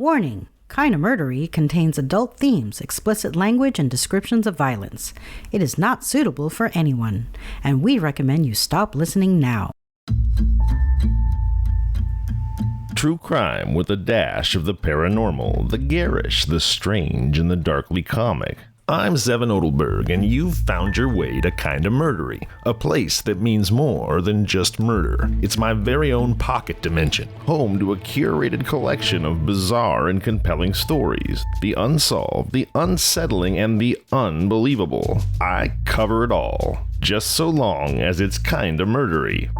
Warning! Kinda Murdery contains adult themes, explicit language, and descriptions of violence. It is not suitable for anyone, and we recommend you stop listening now. True crime with a dash of the paranormal, the garish, the strange, and the darkly comic. I'm Zevin Odelberg, and you've found your way to Kinda Murdery, a place that means more than just murder. It's my very own pocket dimension, home to a curated collection of bizarre and compelling stories, the unsolved, the unsettling, and the unbelievable. I cover it all, just so long as it's kinda murdery.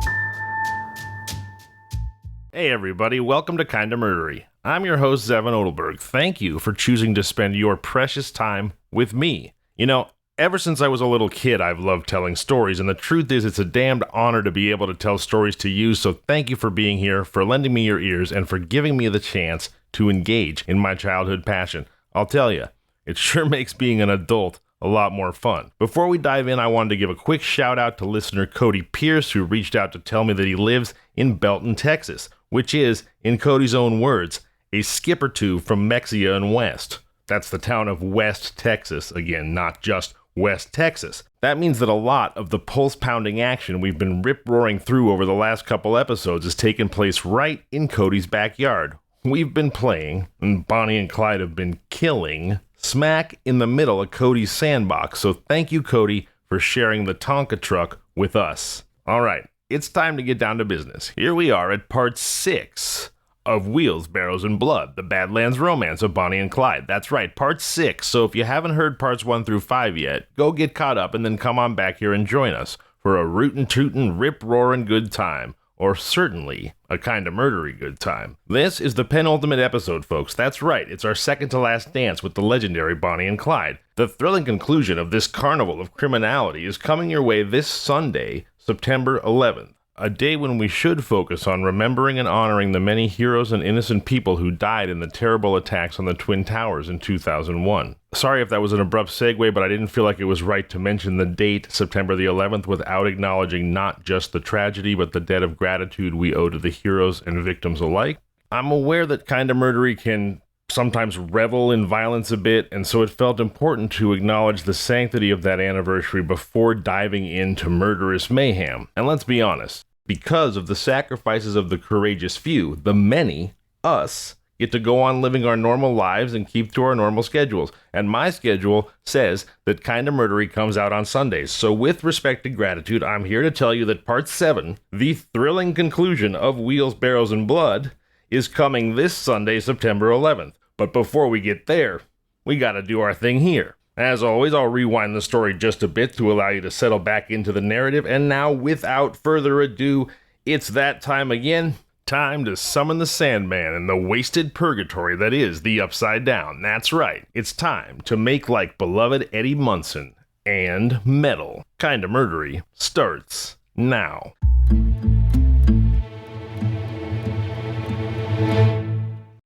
Hey everybody, welcome to Kinda Murdery. I'm your host, Zevin Odelberg. Thank you for choosing to spend your precious time with me. You know, ever since I was a little kid, I've loved telling stories, and the truth is it's a damned honor to be able to tell stories to you, so thank you for being here, for lending me your ears, and for giving me the chance to engage in my childhood passion. I'll tell you, it sure makes being an adult a lot more fun. Before we dive in, I wanted to give a quick shout out to listener Cody Pierce, who reached out to tell me that he lives in Belton, Texas, which is, in Cody's own words, a skip or two from Mexia and West. That's the town of West Texas. Again, not just West Texas. That means that a lot of the pulse-pounding action we've been rip-roaring through over the last couple episodes has taken place right in Cody's backyard. We've been playing, and Bonnie and Clyde have been killing, smack in the middle of Cody's sandbox, so thank you, Cody, for sharing the Tonka truck with us. Alright, it's time to get down to business. Here we are at part 6 of Wheels, Barrows, and Blood, the Badlands romance of Bonnie and Clyde. That's right, part 6, so if you haven't heard parts 1 through 5 yet, go get caught up and then come on back here and join us for a rootin'-tootin', rip-roarin' good time, or certainly a kinda murdery good time. This is the penultimate episode, folks. That's right, it's our second to last dance with the legendary Bonnie and Clyde. The thrilling conclusion of this carnival of criminality is coming your way this Sunday, September 11th. A day when we should focus on remembering and honoring the many heroes and innocent people who died in the terrible attacks on the Twin Towers in 2001. Sorry if that was an abrupt segue, but I didn't feel like it was right to mention the date, September the 11th, without acknowledging not just the tragedy, but the debt of gratitude we owe to the heroes and victims alike. I'm aware that Kinda Murdery can sometimes revel in violence a bit, and so it felt important to acknowledge the sanctity of that anniversary before diving into murderous mayhem. And let's be honest, because of the sacrifices of the courageous few, the many, us, get to go on living our normal lives and keep to our normal schedules. And my schedule says that Kinda Murdery comes out on Sundays. So with respect to gratitude, I'm here to tell you that part 7, the thrilling conclusion of Wheels, Barrows, and Blood, is coming this Sunday, September 11th. But before we get there, we gotta do our thing here. As always, I'll rewind the story just a bit to allow you to settle back into the narrative, and now, without further ado, it's that time again. Time to summon the Sandman and the wasted purgatory that is the Upside Down. That's right, it's time to make like beloved Eddie Munson and metal. Kinda Murdery starts now.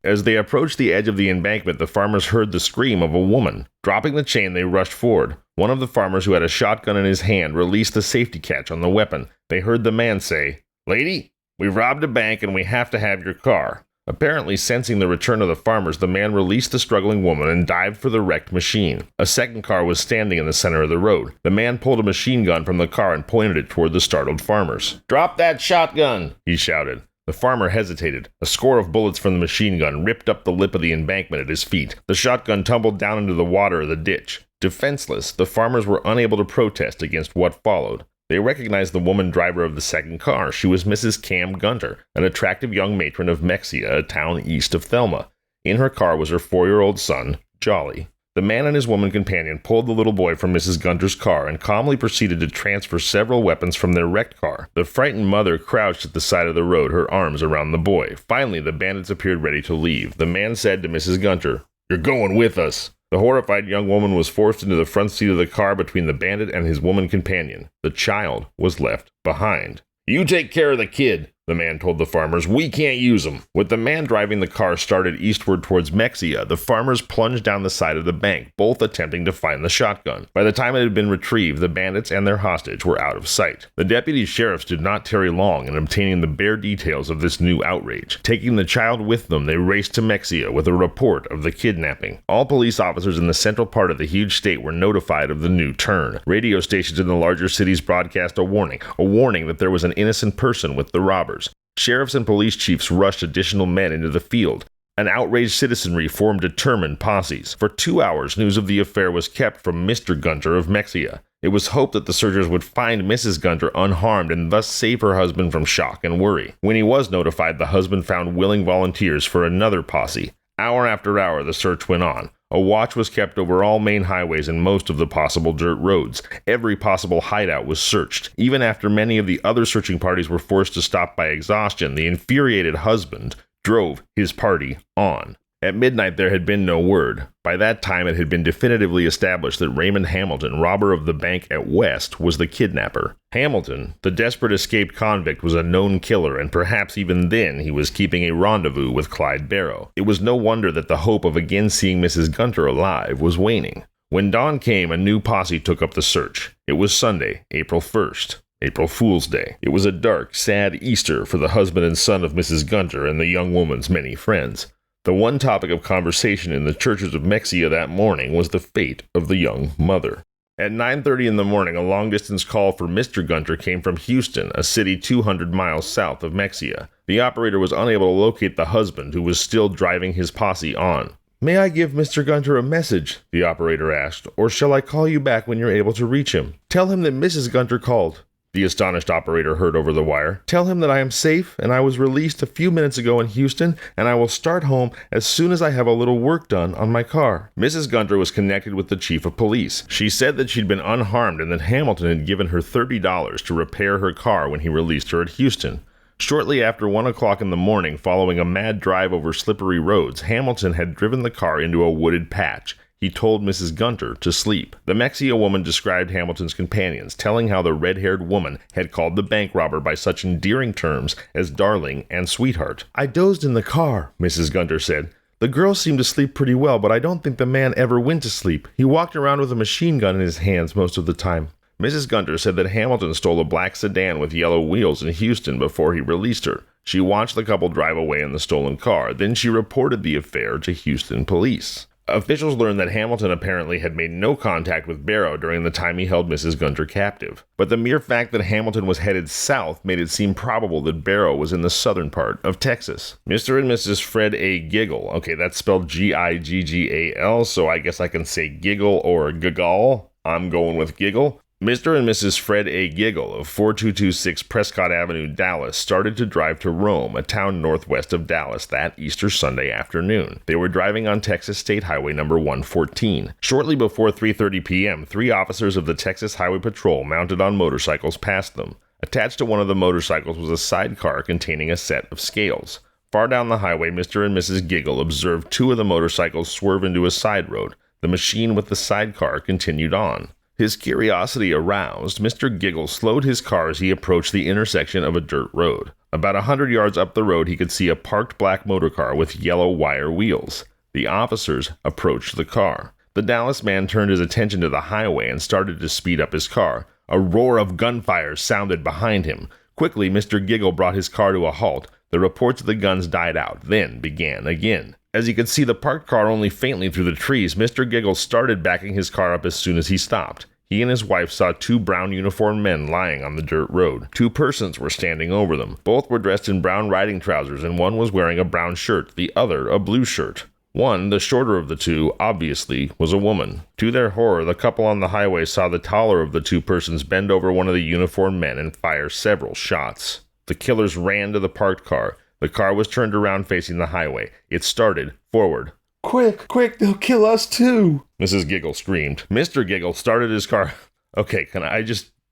As they approached the edge of the embankment, the farmers heard the scream of a woman. Dropping the chain, they rushed forward. One of the farmers, who had a shotgun in his hand, released the safety catch on the weapon. They heard the man say, "Lady, we've robbed a bank and we have to have your car." Apparently sensing the return of the farmers, the man released the struggling woman and dived for the wrecked machine. A second car was standing in the center of the road. The man pulled a machine gun from the car and pointed it toward the startled farmers. "Drop that shotgun!" he shouted. The farmer hesitated. A score of bullets from the machine gun ripped up the lip of the embankment at his feet. The shotgun tumbled down into the water of the ditch. Defenseless, the farmers were unable to protest against what followed. They recognized the woman driver of the second car. She was Mrs. Cam Gunter, an attractive young matron of Mexia, a town east of Thelma. In her car was her 4-year-old son, Jolly. The man and his woman companion pulled the little boy from Mrs. Gunter's car and calmly proceeded to transfer several weapons from their wrecked car. The frightened mother crouched at the side of the road, her arms around the boy. Finally, the bandits appeared ready to leave. The man said to Mrs. Gunter, "You're going with us." The horrified young woman was forced into the front seat of the car between the bandit and his woman companion. The child was left behind. "You take care of the kid. The man told the farmers, "We can't use them." With the man driving the car started eastward towards Mexia, the farmers plunged down the side of the bank, both attempting to find the shotgun. By the time it had been retrieved, the bandits and their hostage were out of sight. The deputy sheriffs did not tarry long in obtaining the bare details of this new outrage. Taking the child with them, they raced to Mexia with a report of the kidnapping. All police officers in the central part of the huge state were notified of the new turn. Radio stations in the larger cities broadcast a warning that there was an innocent person with the robbers. Sheriffs and police chiefs rushed additional men into the field. An outraged citizenry formed determined posses. For 2 hours, news of the affair was kept from Mr. Gunter of Mexia. It was hoped that the searchers would find Mrs. Gunter unharmed and thus save her husband from shock and worry. When he was notified, the husband found willing volunteers for another posse. Hour after hour, the search went on. A watch was kept over all main highways and most of the possible dirt roads. Every possible hideout was searched. Even after many of the other searching parties were forced to stop by exhaustion, the infuriated husband drove his party on. At midnight, there had been no word. By that time, it had been definitively established that Raymond Hamilton, robber of the bank at West, was the kidnapper. Hamilton, the desperate escaped convict, was a known killer, and perhaps even then he was keeping a rendezvous with Clyde Barrows. It was no wonder that the hope of again seeing Mrs. Gunter alive was waning. When dawn came, a new posse took up the search. It was Sunday, April 1st. April Fool's Day. It was a dark, sad Easter for the husband and son of Mrs. Gunter and the young woman's many friends. The one topic of conversation in the churches of Mexia that morning was the fate of the young mother. At 9:30 in the morning, a long-distance call for Mr. Gunter came from Houston, a city 200 miles south of Mexia. The operator was unable to locate the husband, who was still driving his posse on. "May I give Mr. Gunter a message?" the operator asked, "or shall I call you back when you're able to reach him? Tell him that Mrs. Gunter called," the astonished operator heard over the wire. "Tell him that I am safe and I was released a few minutes ago in Houston, and I will start home as soon as I have a little work done on my car." Mrs. Gunter was connected with the chief of police. She said that she'd been unharmed and that Hamilton had given her $30 to repair her car when he released her at Houston. Shortly after 1 o'clock in the morning, following a mad drive over slippery roads, Hamilton had driven the car into a wooded patch. He told Mrs. Gunter to sleep. The Mexia woman described Hamilton's companions, telling how the red-haired woman had called the bank robber by such endearing terms as darling and sweetheart. "I dozed in the car," Mrs. Gunter said. "The girl seemed to sleep pretty well, but I don't think the man ever went to sleep. He walked around with a machine gun in his hands most of the time." Mrs. Gunter said that Hamilton stole a black sedan with yellow wheels in Houston before he released her. She watched the couple drive away in the stolen car. Then she reported the affair to Houston police. Officials learned that Hamilton apparently had made no contact with Barrows during the time he held Mrs. Gunter captive. But the mere fact that Hamilton was headed south made it seem probable that Barrows was in the southern part of Texas. Mr. and Mrs. Fred A. Giggle. Okay, that's spelled Giggal, so I guess I can say Giggle or Giggle. I'm going with Giggle. Mr. and Mrs. Fred A. Giggle of 4226 Prescott Avenue, Dallas, started to drive to Rome, a town northwest of Dallas, that Easter Sunday afternoon. They were driving on Texas State Highway number 114. Shortly before 3:30 p.m., 3 officers of the Texas Highway Patrol mounted on motorcycles passed them. Attached to one of the motorcycles was a sidecar containing a set of scales. Far down the highway, Mr. and Mrs. Giggle observed 2 of the motorcycles swerve into a side road. The machine with the sidecar continued on. His curiosity aroused, Mr. Giggle slowed his car as he approached the intersection of a dirt road. About 100 yards up the road, he could see a parked black motorcar with yellow wire wheels. The officers approached the car. The Dallas man turned his attention to the highway and started to speed up his car. A roar of gunfire sounded behind him. Quickly, Mr. Giggle brought his car to a halt. The reports of the guns died out, then began again. As he could see the parked car only faintly through the trees, Mr. Giggle started backing his car up as soon as he stopped. He and his wife saw 2 brown uniformed men lying on the dirt road. 2 persons were standing over them. Both were dressed in brown riding trousers, and one was wearing a brown shirt, the other a blue shirt. One, the shorter of the 2, obviously was a woman. To their horror, the couple on the highway saw the taller of the 2 persons bend over one of the uniformed men and fire several shots. The killers ran to the parked car. The car was turned around facing the highway. It started forward. Quick, they'll kill us too!" Mrs. Giggle screamed. Mr. Giggle started his car. Okay,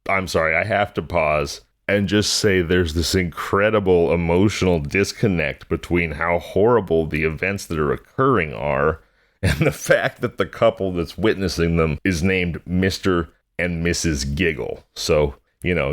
I'm sorry, I have to pause and just say there's this incredible emotional disconnect between how horrible the events that are occurring are and the fact that the couple that's witnessing them is named Mr. and Mrs. Giggle. So,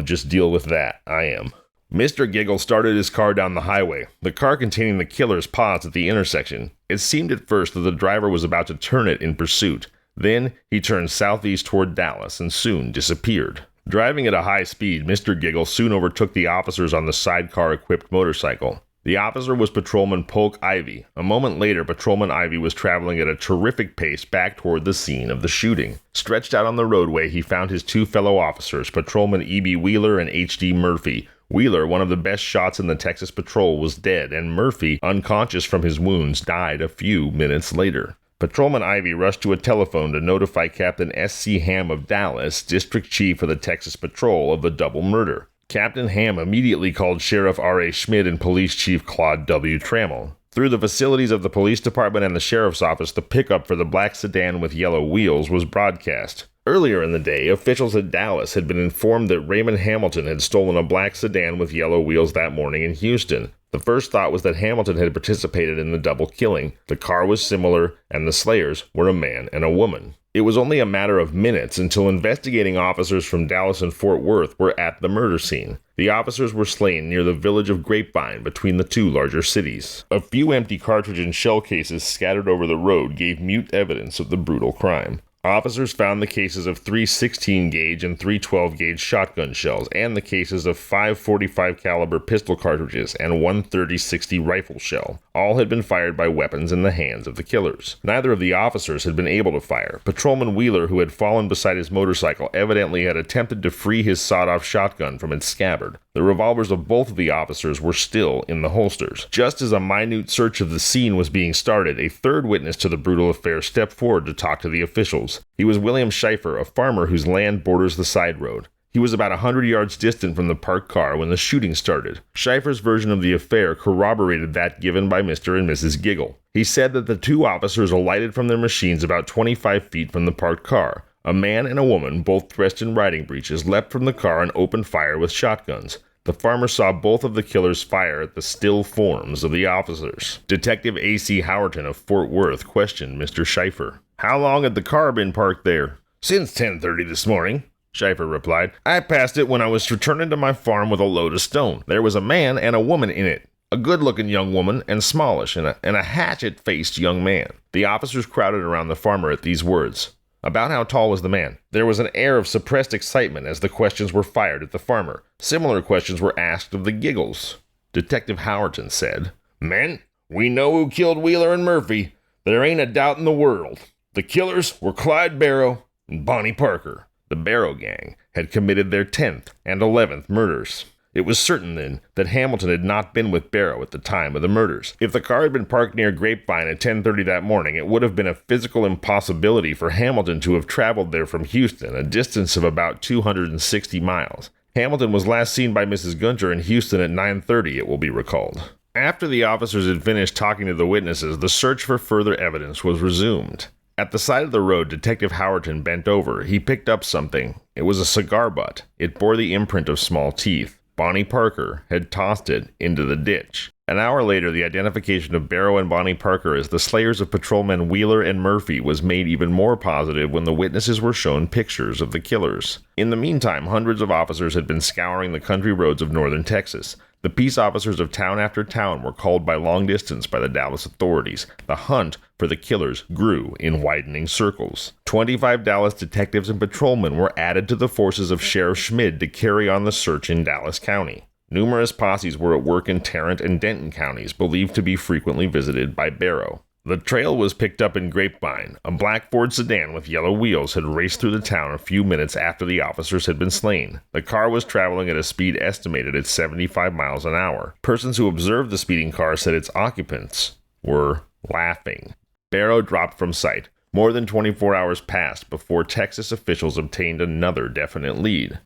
just deal with that. I am. Mr. Giggle started his car down the highway, the car containing the killer's paused at the intersection. It seemed at first that the driver was about to turn it in pursuit. Then he turned southeast toward Dallas and soon disappeared. Driving at a high speed, Mr. Giggle soon overtook the officers on the sidecar-equipped motorcycle. The officer was Patrolman Polk Ivy. A moment later, Patrolman Ivy was traveling at a terrific pace back toward the scene of the shooting. Stretched out on the roadway, he found his two fellow officers, Patrolman E.B. Wheeler and H.D. Murphy. Wheeler, one of the best shots in the Texas Patrol, was dead, and Murphy, unconscious from his wounds, died a few minutes later. Patrolman Ivy rushed to a telephone to notify Captain S.C. Ham of Dallas, District Chief of the Texas Patrol, of the double murder. Captain Ham immediately called Sheriff R.A. Schmidt and Police Chief Claude W. Trammell. Through the facilities of the police department and the sheriff's office, the pickup for the black sedan with yellow wheels was broadcast. Earlier in the day, officials at Dallas had been informed that Raymond Hamilton had stolen a black sedan with yellow wheels that morning in Houston. The first thought was that Hamilton had participated in the double killing. The car was similar, and the slayers were a man and a woman. It was only a matter of minutes until investigating officers from Dallas and Fort Worth were at the murder scene. The officers were slain near the village of Grapevine between the two larger cities. A few empty cartridge and shell cases scattered over the road gave mute evidence of the brutal crime. Officers found the cases of 3 16-gauge and 3 12-gauge shotgun shells and the cases of 5 45 caliber pistol cartridges and 1 30-60 rifle shell. All had been fired by weapons in the hands of the killers. Neither of the officers had been able to fire. Patrolman Wheeler, who had fallen beside his motorcycle, evidently had attempted to free his sawed-off shotgun from its scabbard. The revolvers of both of the officers were still in the holsters. Just as a minute search of the scene was being started, a third witness to the brutal affair stepped forward to talk to the officials. He was William Schieffer, a farmer whose land borders the side road. He was about 100 yards distant from the parked car when the shooting started. Schieffer's version of the affair corroborated that given by Mr. and Mrs. Giggle. He said that the two officers alighted from their machines about 25 feet from the parked car. A man and a woman, both dressed in riding breeches, leapt from the car and opened fire with shotguns. The farmer saw both of the killers fire at the still forms of the officers. Detective A.C. Howerton of Fort Worth questioned Mr. Schieffer. "How long had the car been parked there?" "Since 10:30 this morning," Schieffer replied. "I passed it when I was returning to my farm with a load of stone. There was a man and a woman in it. A good-looking young woman and smallish, and a hatchet-faced young man." The officers crowded around the farmer at these words. About how tall was the man? There was an air of suppressed excitement as the questions were fired at the farmer. Similar questions were asked of the Giggles. Detective Howerton said, "Men, we know who killed Wheeler and Murphy. There ain't a doubt in the world. The killers were Clyde Barrow and Bonnie Parker." The Barrow gang had committed their 10th and 11th murders. It was certain, then, that Hamilton had not been with Barrow at the time of the murders. If the car had been parked near Grapevine at 10:30 that morning, it would have been a physical impossibility for Hamilton to have traveled there from Houston, a distance of about 260 miles. Hamilton was last seen by Mrs. Gunter in Houston at 9:30, it will be recalled. After the officers had finished talking to the witnesses, the search for further evidence was resumed. At the side of the road, Detective Howerton bent over. He picked up something. It was a cigar butt. It bore the imprint of small teeth. Bonnie Parker had tossed it into the ditch. An hour later, the identification of Barrow and Bonnie Parker as the slayers of patrolmen Wheeler and Murphy was made even more positive when the witnesses were shown pictures of the killers. In the meantime, hundreds of officers had been scouring the country roads of northern Texas. The peace officers of town after town were called by long distance by the Dallas authorities. The hunt for the killers grew in widening circles. 25 Dallas detectives and patrolmen were added to the forces of Sheriff Schmidt to carry on the search in Dallas County. Numerous posses were at work in Tarrant and Denton counties, believed to be frequently visited by Barrow. The trail was picked up in Grapevine. A black Ford sedan with yellow wheels had raced through the town a few minutes after the officers had been slain. The car was traveling at a speed estimated at 75 miles an hour. Persons who observed the speeding car said its occupants were laughing. Barrow dropped from sight. More than 24 hours passed before Texas officials obtained another definite lead.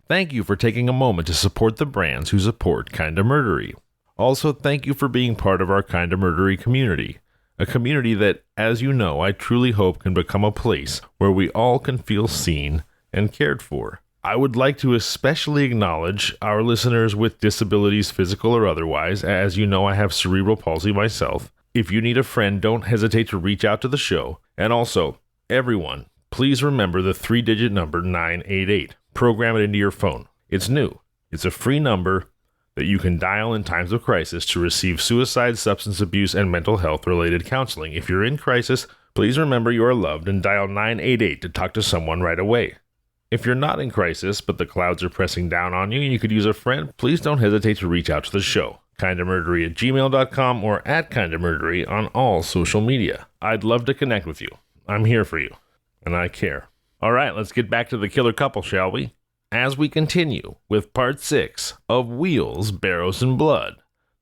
Thank you for taking a moment to support the brands who support Kinda Murdery. Also, thank you for being part of our Kinda Murdery community. A community that, as you know, I truly hope can become a place where we all can feel seen and cared for. I would like to especially acknowledge our listeners with disabilities, physical or otherwise. As you know, I have cerebral palsy myself. If you need a friend, don't hesitate to reach out to the show. And also, everyone, please remember the 3-digit number 988. Program it into your phone. It's new. It's a free number that you can dial in times of crisis to receive suicide, substance abuse, and mental health related counseling. If you're in crisis, please remember you are loved and dial 988 to talk to someone right away. If you're not in crisis, but the clouds are pressing down on you and you could use a friend, please don't hesitate to reach out to the show. kindamurdery@gmail.com or @kindamurdery on all social media. I'd love to connect with you. I'm here for you, and I care. All right, let's get back to the killer couple, shall we? As we continue with part 6 of Wheels, Barrows, and Blood,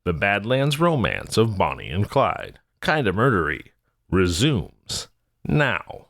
the Badlands romance of Bonnie and Clyde. Kinda Murdery resumes now.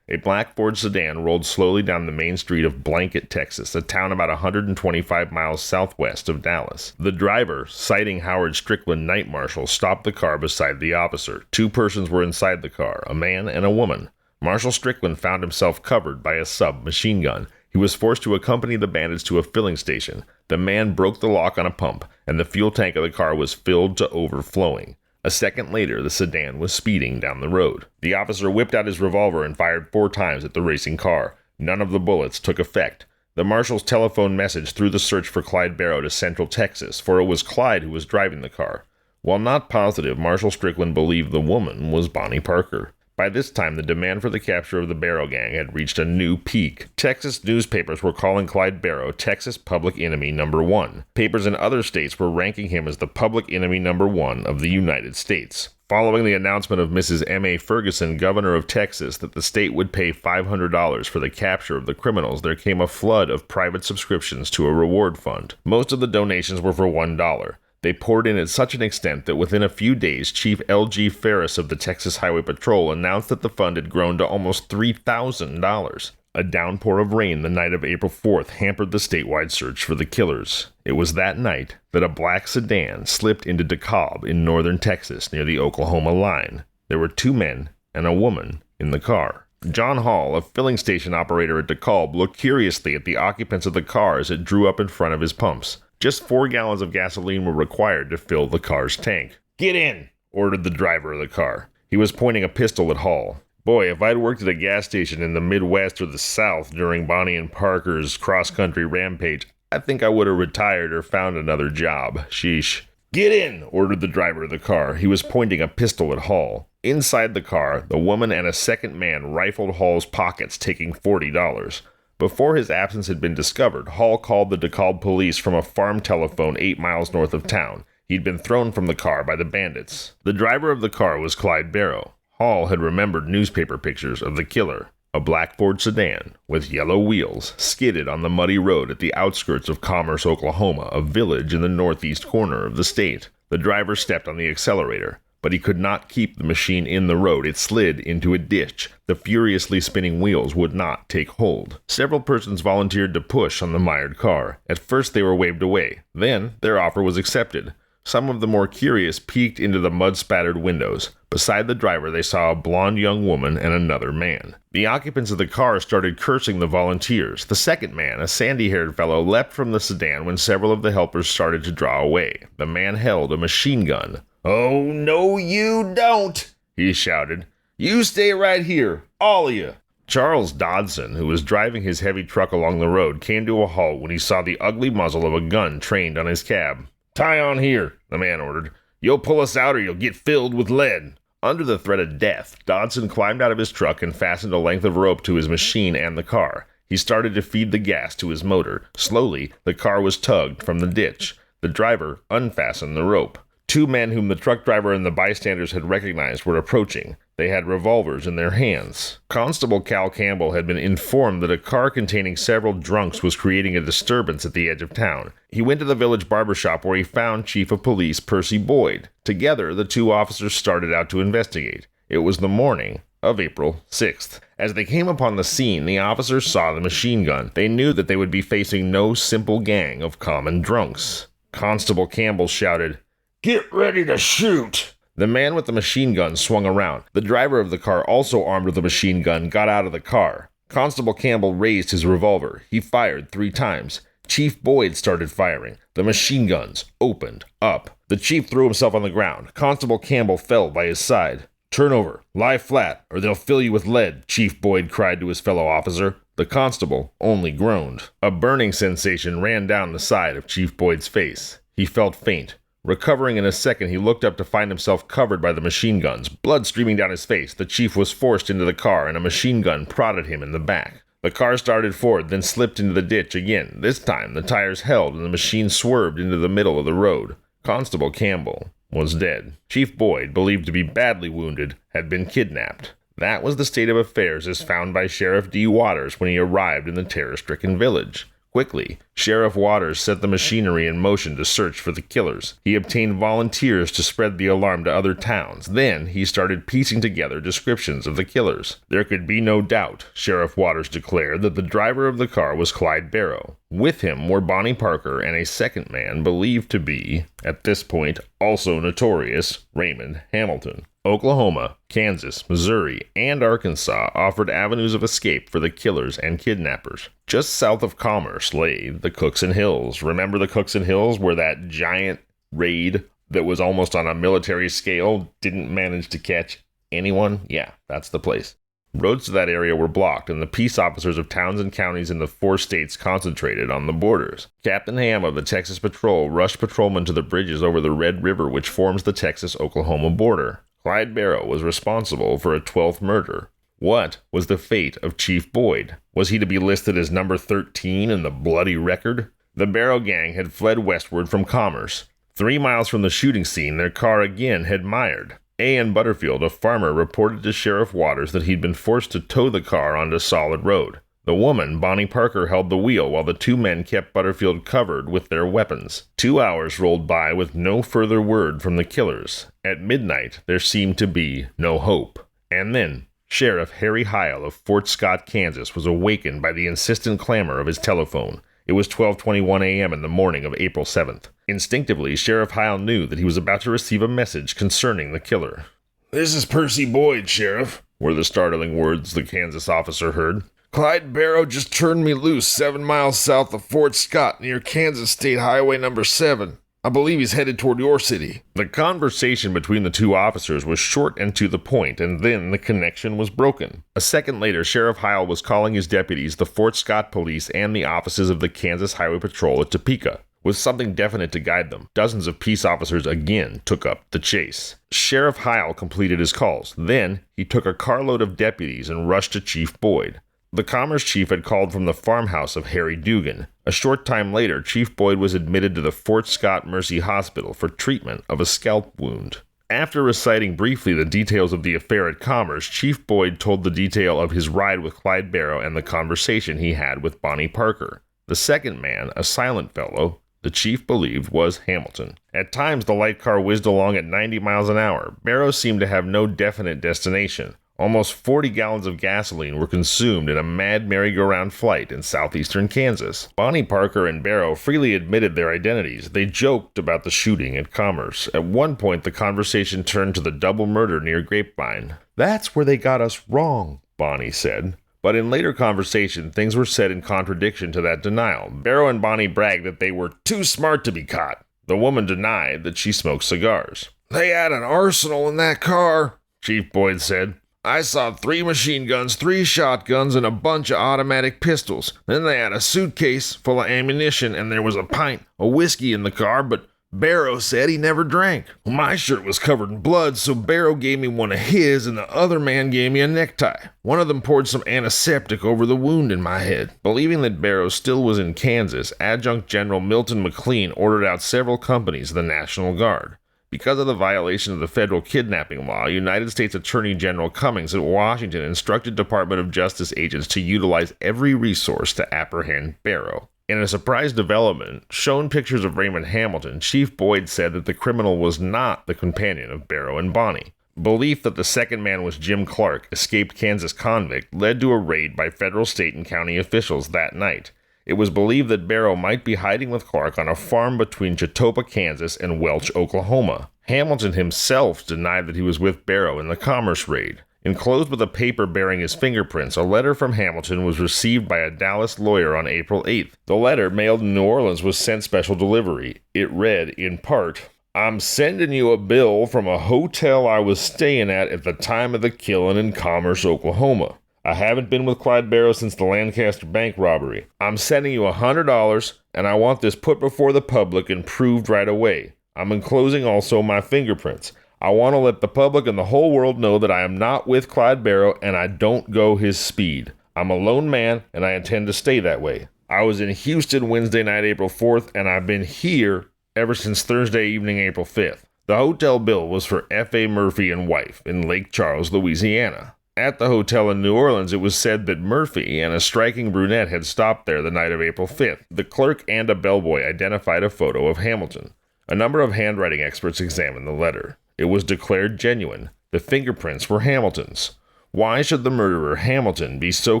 A black Ford sedan rolled slowly down the main street of Blanket, Texas, a town about 125 miles southwest of Dallas. The driver, citing Howard Strickland, night marshal, stopped the car beside the officer. 2 persons were inside the car, a man and a woman. Marshal Strickland found himself covered by a submachine gun. He was forced to accompany the bandits to a filling station. The man broke the lock on a pump, and the fuel tank of the car was filled to overflowing. A second later, the sedan was speeding down the road. The officer whipped out his revolver and fired 4 times at the racing car. None of the bullets took effect. The marshal's telephone message threw the search for Clyde Barrow to Central Texas, for it was Clyde who was driving the car. While not positive, Marshal Strickland believed the woman was Bonnie Parker. By this time, the demand for the capture of the Barrow gang had reached a new peak. Texas newspapers were calling Clyde Barrow Texas public enemy number 1. Papers in other states were ranking him as the public enemy number 1 of the United States. Following the announcement of Mrs. M.A. Ferguson, governor of Texas, that the state would pay $500 for the capture of the criminals, there came a flood of private subscriptions to a reward fund. Most of the donations were for $1. They poured in at such an extent that within a few days, Chief L.G. Ferris of the Texas Highway Patrol announced that the fund had grown to almost $3,000. A downpour of rain the night of April 4th hampered the statewide search for the killers. It was that night that a black sedan slipped into DeKalb in northern Texas near the Oklahoma line. There were 2 men and a woman in the car. John Hall, a filling station operator at DeKalb, looked curiously at the occupants of the car as it drew up in front of his pumps. Just 4 gallons of gasoline were required to fill the car's tank. "Get in," ordered the driver of the car. He was pointing a pistol at Hall. Boy, if I'd worked at a gas station in the Midwest or the South during Bonnie and Parker's cross-country rampage, I think I would have retired or found another job. Sheesh. "Get in," ordered the driver of the car. He was pointing a pistol at Hall. Inside the car, the woman and a second man rifled Hall's pockets, taking $40. Before his absence had been discovered, Hall called the DeKalb police from a farm telephone 8 miles north of town. He'd been thrown from the car by the bandits. The driver of the car was Clyde Barrow. Hall had remembered newspaper pictures of the killer. A black Ford sedan with yellow wheels skidded on the muddy road at the outskirts of Commerce, Oklahoma, a village in the northeast corner of the state. The driver stepped on the accelerator, but he could not keep the machine in the road. It slid into a ditch. The furiously spinning wheels would not take hold. Several persons volunteered to push on the mired car. At first they were waved away. Then their offer was accepted. Some of the more curious peeked into the mud-spattered windows. Beside the driver, they saw a blonde young woman and another man. The occupants of the car started cursing the volunteers. The second man, a sandy-haired fellow, leapt from the sedan when several of the helpers started to draw away. The man held a machine gun. "Oh, no, you don't," he shouted. "You stay right here, all of you." Charles Dodson, who was driving his heavy truck along the road, came to a halt when he saw the ugly muzzle of a gun trained on his cab. "Tie on here," the man ordered. "You'll pull us out or you'll get filled with lead." Under the threat of death, Dodson climbed out of his truck and fastened a length of rope to his machine and the car. He started to feed the gas to his motor. Slowly, the car was tugged from the ditch. The driver unfastened the rope. 2 men whom the truck driver and the bystanders had recognized were approaching. They had revolvers in their hands. Constable Cal Campbell had been informed that a car containing several drunks was creating a disturbance at the edge of town. He went to the village barbershop where he found Chief of Police Percy Boyd. Together, the 2 officers started out to investigate. It was the morning of April 6th. As they came upon the scene, the officers saw the machine gun. They knew that they would be facing no simple gang of common drunks. Constable Campbell shouted, "Get ready to shoot!" The man with the machine gun swung around. The driver of the car, also armed with a machine gun, got out of the car. Constable Campbell raised his revolver. He fired 3 times. Chief Boyd started firing. The machine guns opened up. The chief threw himself on the ground. Constable Campbell fell by his side. "Turn over. Lie flat, or they'll fill you with lead," Chief Boyd cried to his fellow officer. The constable only groaned. A burning sensation ran down the side of Chief Boyd's face. He felt faint. Recovering in a second, he looked up to find himself covered by the machine guns. Blood streaming down his face, the chief was forced into the car and a machine gun prodded him in the back. The car started forward, then slipped into the ditch again. This time, the tires held and the machine swerved into the middle of the road. Constable Campbell was dead. Chief Boyd, believed to be badly wounded, had been kidnapped. That was the state of affairs as found by Sheriff D. Waters when he arrived in the terror-stricken village. Quickly, Sheriff Waters set the machinery in motion to search for the killers. He obtained volunteers to spread the alarm to other towns. Then he started piecing together descriptions of the killers. There could be no doubt, Sheriff Waters declared, that the driver of the car was Clyde Barrows. With him were Bonnie Parker and a second man believed to be, at this point, also notorious, Raymond Hamilton. Oklahoma, Kansas, Missouri, and Arkansas offered avenues of escape for the killers and kidnappers. Just south of Commerce lay the Cookson Hills. Remember the Cookson Hills, where that giant raid that was almost on a military scale didn't manage to catch anyone? Yeah, that's the place. Roads to that area were blocked, and the peace officers of towns and counties in the 4 states concentrated on the borders. Captain Ham of the Texas Patrol rushed patrolmen to the bridges over the Red River, which forms the Texas-Oklahoma border. Clyde Barrows was responsible for a 12th murder. What was the fate of Chief Boyd? Was he to be listed as number 13 in the bloody record? The Barrows gang had fled westward from Commerce. 3 miles from the shooting scene, their car again had mired. A.N. Butterfield, a farmer, reported to Sheriff Waters that he'd been forced to tow the car onto solid road. The woman, Bonnie Parker, held the wheel while the 2 men kept Butterfield covered with their weapons. 2 hours rolled by with no further word from the killers. At midnight, there seemed to be no hope. And then, Sheriff Harry Heil of Fort Scott, Kansas, was awakened by the insistent clamor of his telephone. It was 12:21 a.m. in the morning of April 7th. Instinctively, Sheriff Heil knew that he was about to receive a message concerning the killer. "This is Percy Boyd, Sheriff," were the startling words the Kansas officer heard. "Clyde Barrows just turned me loose 7 miles south of Fort Scott near Kansas State Highway number 7. I believe he's headed toward your city." The conversation between the 2 officers was short and to the point, and then the connection was broken. A second later, Sheriff Heil was calling his deputies, the Fort Scott Police, and the offices of the Kansas Highway Patrol at Topeka. With something definite to guide them, dozens of peace officers again took up the chase. Sheriff Heil completed his calls. Then, he took a carload of deputies and rushed to Chief Boyd. The Commerce Chief had called from the farmhouse of Harry Dugan. A short time later, Chief Boyd was admitted to the Fort Scott Mercy Hospital for treatment of a scalp wound. After reciting briefly the details of the affair at Commerce, Chief Boyd told the detail of his ride with Clyde Barrows and the conversation he had with Bonnie Parker. The second man, a silent fellow, the chief believed was Hamilton. At times, the light car whizzed along at 90 miles an hour. Barrows seemed to have no definite destination. Almost 40 gallons of gasoline were consumed in a mad merry-go-round flight in southeastern Kansas. Bonnie Parker and Barrows freely admitted their identities. They joked about the shooting at Commerce. At one point, the conversation turned to the double murder near Grapevine. "That's where they got us wrong," Bonnie said. But in later conversation, things were said in contradiction to that denial. Barrows and Bonnie bragged that they were too smart to be caught. The woman denied that she smoked cigars. "They had an arsenal in that car," Chief Boyd said. "I saw 3 machine guns, 3 shotguns, and a bunch of automatic pistols. Then they had a suitcase full of ammunition, and there was a pint of whiskey in the car, but Barrows said he never drank. My shirt was covered in blood, so Barrows gave me one of his, and the other man gave me a necktie. One of them poured some antiseptic over the wound in my head." Believing that Barrows still was in Kansas, Adjutant General Milton McLean ordered out several companies of the National Guard. Because of the violation of the federal kidnapping law, United States Attorney General Cummings at Washington instructed Department of Justice agents to utilize every resource to apprehend Barrows. In a surprise development, shown pictures of Raymond Hamilton, Chief Boyd said that the criminal was not the companion of Barrows and Bonnie. Belief that the second man was Jim Clark, escaped Kansas convict, led to a raid by federal, state, and county officials that night. It was believed that Barrows might be hiding with Clark on a farm between Chatopa, Kansas, and Welch, Oklahoma. Hamilton himself denied that he was with Barrows in the Commerce raid. Enclosed with a paper bearing his fingerprints, a letter from Hamilton was received by a Dallas lawyer on April 8th. The letter, mailed in New Orleans, was sent special delivery. It read, in part, "I'm sending you a bill from a hotel I was staying at the time of the killing in Commerce, Oklahoma. I haven't been with Clyde Barrows since the Lancaster bank robbery. I'm sending you $100, and I want this put before the public and proved right away. I'm enclosing also my fingerprints. I want to let the public and the whole world know that I am not with Clyde Barrow and I don't go his speed. I'm a lone man and I intend to stay that way. I was in Houston Wednesday night, April 4th, and I've been here ever since Thursday evening, April 5th. The hotel bill was for F.A. Murphy and wife in Lake Charles, Louisiana. At the hotel in New Orleans, it was said that Murphy and a striking brunette had stopped there the night of April 5th. The clerk and a bellboy identified a photo of Hamilton. A number of handwriting experts examined the letter. It was declared genuine. The fingerprints were Hamilton's. Why should the murderer Hamilton be so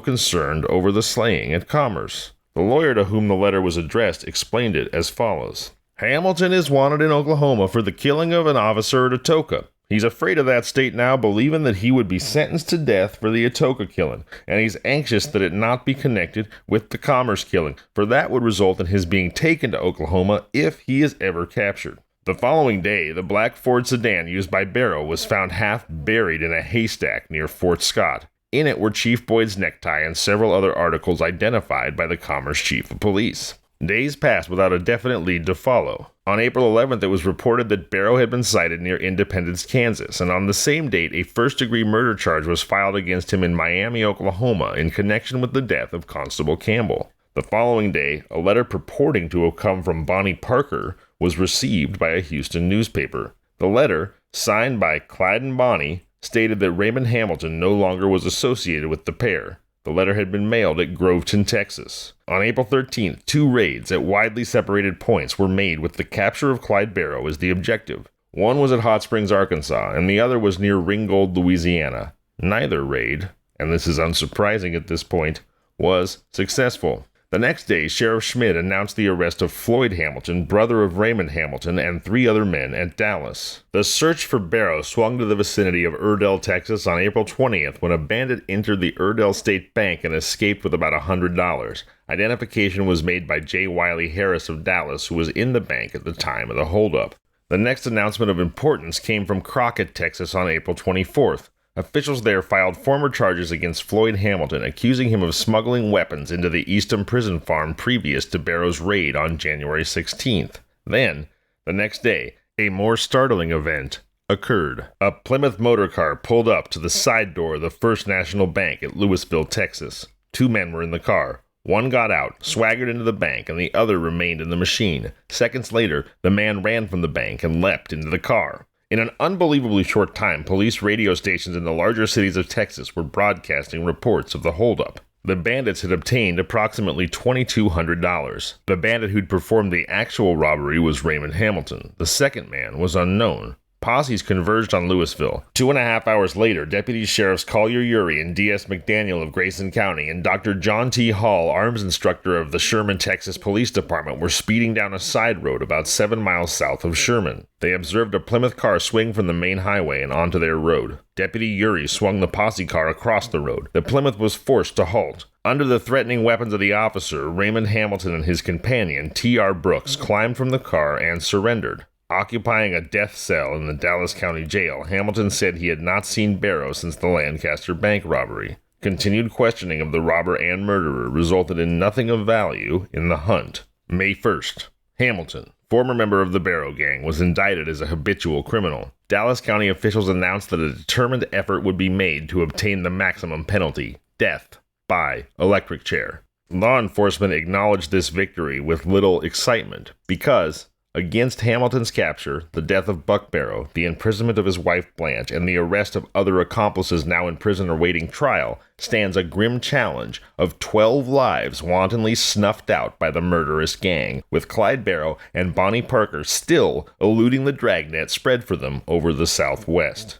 concerned over the slaying at Commerce? The lawyer to whom the letter was addressed explained it as follows. Hamilton is wanted in Oklahoma for the killing of an officer at Atoka. He's afraid of that state now, believing that he would be sentenced to death for the Atoka killing, and he's anxious that it not be connected with the Commerce killing, for that would result in his being taken to Oklahoma if he is ever captured. The following day, the black Ford sedan used by Barrow was found half buried in a haystack near Fort Scott. In it were Chief Boyd's necktie and several other articles identified by the Commerce Chief of Police. Days passed without a definite lead to follow. On April 11th, it was reported that Barrow had been sighted near Independence, Kansas, and on the same date, a first-degree murder charge was filed against him in Miami, Oklahoma, in connection with the death of Constable Campbell. The following day, a letter purporting to have come from Bonnie Parker was received by a Houston newspaper. The letter, signed by Clyde and Bonnie, stated that Raymond Hamilton no longer was associated with the pair. The letter had been mailed at Groveton, Texas. On April 13th, 2 raids at widely separated points were made with the capture of Clyde Barrow as the objective. One was at Hot Springs, Arkansas, and the other was near Ringgold, Louisiana. Neither raid, and this is unsurprising at this point, was successful. The next day, Sheriff Schmidt announced the arrest of Floyd Hamilton, brother of Raymond Hamilton, and 3 other men at Dallas. The search for Barrow swung to the vicinity of Iredell, Texas on April 20th when a bandit entered the Iredell State Bank and escaped with about $100. Identification was made by J. Wiley Harris of Dallas, who was in the bank at the time of the holdup. The next announcement of importance came from Crockett, Texas on April 24th. Officials there filed former charges against Floyd Hamilton, accusing him of smuggling weapons into the Eastham prison farm previous to Barrow's raid on January 16th. Then, the next day, a more startling event occurred. A Plymouth motor car pulled up to the side door of the First National Bank at Louisville, Texas. 2 men were in the car. One got out, swaggered into the bank, and the other remained in the machine. Seconds later, the man ran from the bank and leapt into the car. In an unbelievably short time, police radio stations in the larger cities of Texas were broadcasting reports of the holdup. The bandits had obtained approximately $2,200. The bandit who'd performed the actual robbery was Raymond Hamilton. The second man was unknown. Posses converged on Louisville. 2.5 hours later, Deputy Sheriffs Collier Urey and D.S. McDaniel of Grayson County and Dr. John T. Hall, arms instructor of the Sherman, Texas Police Department, were speeding down a side road about 7 miles south of Sherman. They observed a Plymouth car swing from the main highway and onto their road. Deputy Urey swung the posse car across the road. The Plymouth was forced to halt. Under the threatening weapons of the officer, Raymond Hamilton and his companion, T.R. Brooks, climbed from the car and surrendered. Occupying a death cell in the Dallas County Jail, Hamilton said he had not seen Barrow since the Lancaster bank robbery. Continued questioning of the robber and murderer resulted in nothing of value in the hunt. May 1st. Hamilton, former member of the Barrow Gang, was indicted as a habitual criminal. Dallas County officials announced that a determined effort would be made to obtain the maximum penalty, death by electric chair. Law enforcement acknowledged this victory with little excitement because, against Hamilton's capture, the death of Buck Barrow, the imprisonment of his wife Blanche, and the arrest of other accomplices now in prison awaiting trial, stands a grim challenge of 12 lives wantonly snuffed out by the murderous gang, with Clyde Barrow and Bonnie Parker still eluding the dragnet spread for them over the Southwest.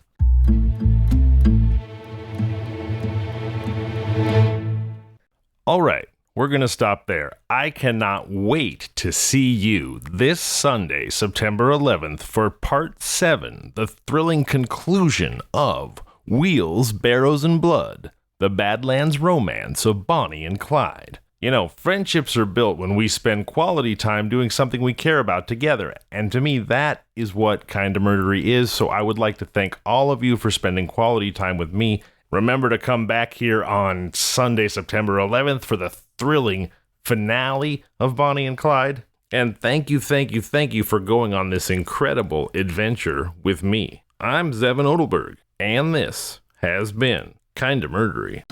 All right. We're going to stop there. I cannot wait to see you this Sunday, September 11th, for Part 7, the thrilling conclusion of Wheels, Barrows, and Blood, the Badlands romance of Bonnie and Clyde. You know, friendships are built when we spend quality time doing something we care about together, and to me, that is what Kinda Murdery is, so I would like to thank all of you for spending quality time with me. Remember to come back here on Sunday, September 11th for the thrilling finale of Bonnie and Clyde. And thank you for going on this incredible adventure with me. I'm Zevin Odelberg, and this has been Kinda Murdery.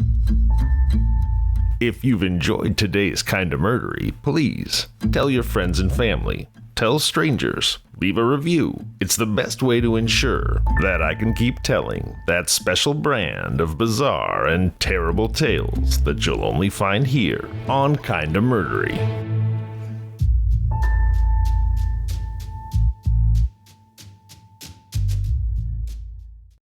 If you've enjoyed today's Kinda Murdery, please tell your friends and family. Tell strangers. Leave a review. It's the best way to ensure that I can keep telling that special brand of bizarre and terrible tales that you'll only find here on Kinda Murdery.